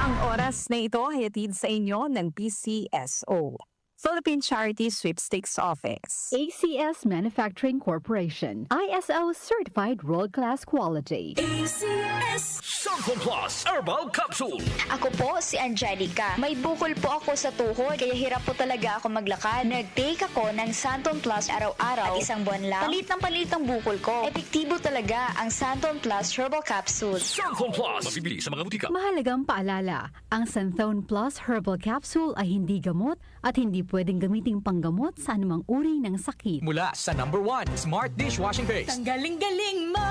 Ang oras na ito ay hatid sa inyo ng PCSO, Philippine Charity Sweepstakes Office. ACS Manufacturing Corporation, ISO certified world-class quality. ACS Santon Plus Herbal Capsule. Ako po si Angelica. May bukol po ako sa tuhod, kaya hirap po talaga ako maglakad. Nag-take ako ng Santon Plus araw-araw at isang buwan lang. Palit ng bukol ko. Epektibo talaga ang Santon Plus Herbal Capsule. Santon Plus. Mabibili sa mga butika. Mahalagang paalala, ang Santhone Plus Herbal Capsule ay hindi gamot at hindi pwedeng gamiting panggamot sa anumang uri ng sakit. Mula sa #1 Smart Dishwashing Paste. Ang galing-galing mo!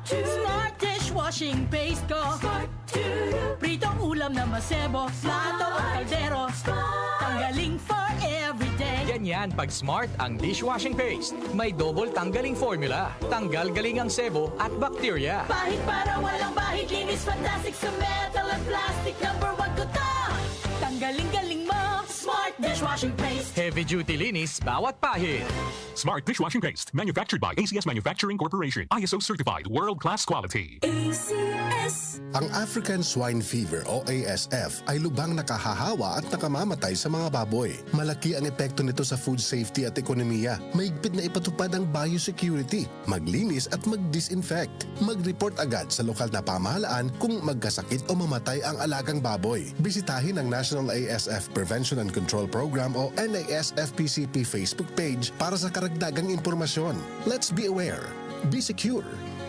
Smart dishwashing paste ko. Pritong ulam na masebo, plato o kaldero. Tanggaling for everyday. Ganyan pag Smart ang dishwashing paste. May double tanggaling formula. Tanggal galing ang sebo at bakterya. Bahid para walang bahid, linis fantastic sa metal at plastic. #1 ko to! Tanggaling-galing mo! Smart dishwashing paste. Heavy duty linis bawat pahid. Smart Dishwashing Paste, manufactured by ACS Manufacturing Corporation. ISO certified, world-class quality. ACS. Ang African Swine Fever o ASF ay lubhang nakahahawa at nakamamatay sa mga baboy. Malaki ang epekto nito sa food safety at ekonomiya. Mahigpit na ipatupad ang biosecurity, maglinis at mag-disinfect. Mag-report agad sa lokal na pamahalaan kung magkasakit o mamatay ang alagang baboy. Bisitahin ang National ASF Prevention and Control Program o NASFPCP Facebook page para sa karagdagang impormasyon. Let's be aware. Be secure.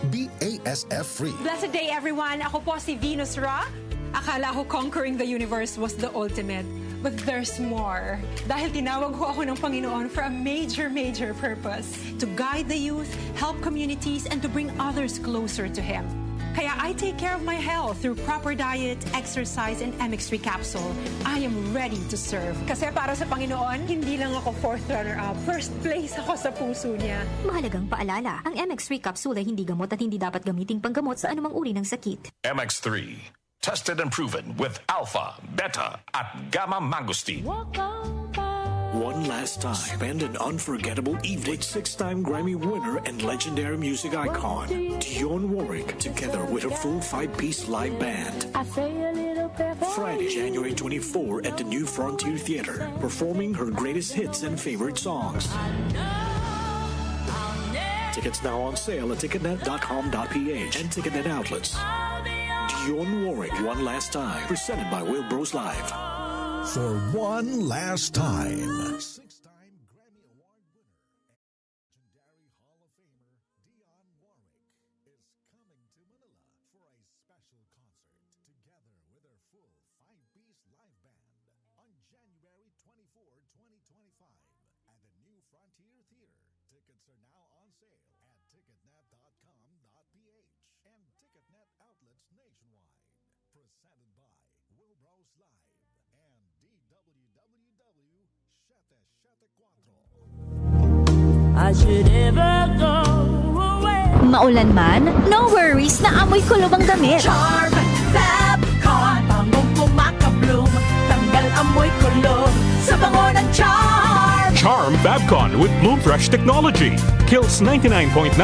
Be ASF free. Blessed day everyone! Ako po si Venus Ra. Akala ko conquering the universe was the ultimate. But there's more. Dahil tinawag ko ako ng Panginoon for a major purpose. To guide the youth, help communities, and to bring others closer to Him. Kaya I take care of my health through proper diet, exercise, and MX3 capsule. I am ready to serve. Kasi para sa Panginoon, hindi lang ako fourth runner-up. First place ako sa puso niya. Mahalagang paalala, ang MX3 capsule ay hindi gamot at hindi dapat gamiting panggamot sa anumang uri ng sakit. MX3. Tested and proven with alpha, beta, at gamma mangosteen. One last time, spend an unforgettable evening with 6-time Grammy winner and legendary music icon Dionne Warwick, together with her full 5-piece live band. Friday, January 24 at the New Frontier Theater, performing her greatest hits and favorite songs. Tickets now on sale at ticketnet.com.ph and Ticketnet outlets. Dionne Warwick, One Last Time, presented by Wilbros Live. For one last time. 6-time Grammy Award winner and legendary Hall of Famer Dionne Warwick is coming to Manila for a special concert together with her full 5-piece live band on January 24, 2025 at the New Frontier Theater. Tickets are now on sale at ticketnet.com.ph and Ticketnet outlets nationwide. Presented by Wilbros Live and DWWW 774. I should ever go away. Maulan man, no worries na amoy kulob ang damit. Charm, Fabcon, pangong kumakabloom. Tanggal amoy kulob sa bango ng Charm. Charm Fabcon with Bloom Fresh technology. Kills 99.9%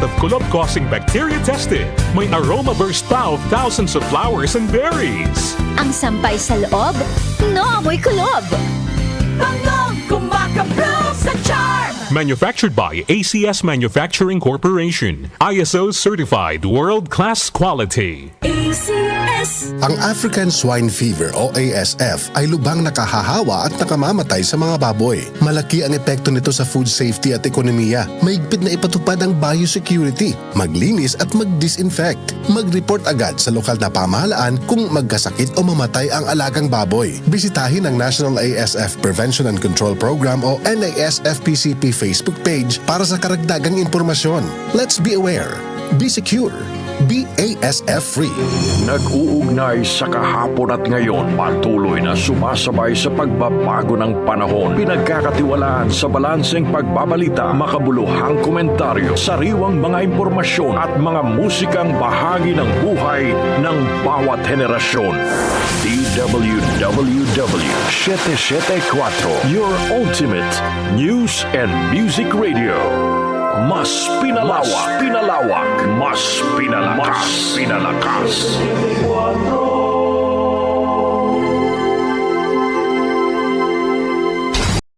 of kulob-causing bacteria tested. May aroma burst pa of thousands of flowers and berries. Ang sampay sa loob, no amoy kulob. Pangong kumakabloom sa Charm. Manufactured by ACS Manufacturing Corporation. ISO certified, world-class quality. ACS. Ang African Swine Fever o ASF ay lubhang nakahahawa at nakamamatay sa mga baboy. Malaki ang epekto nito sa food safety at ekonomiya. Mahigpit na ipatupad ang biosecurity, maglinis at mag-disinfect. Mag-report agad sa lokal na pamahalaan kung magkasakit o mamatay ang alagang baboy. Bisitahin ang National ASF Prevention and Control Program o NASFPCP Facebook page para sa karagdagang impormasyon. Let's be aware. Be secure. Be ASF-free. Nag-uugnay sa kahapon at ngayon, patuloy na sumasabay sa pagbabago ng panahon. Pinagkakatiwalaan sa balanseng pagbabalita, makabuluhang komentaryo, sariwang mga impormasyon at mga musikang bahagi ng buhay ng bawat henerasyon. DWWW 774, your ultimate news and music radio. Mas pinalawak, mas pinalakas.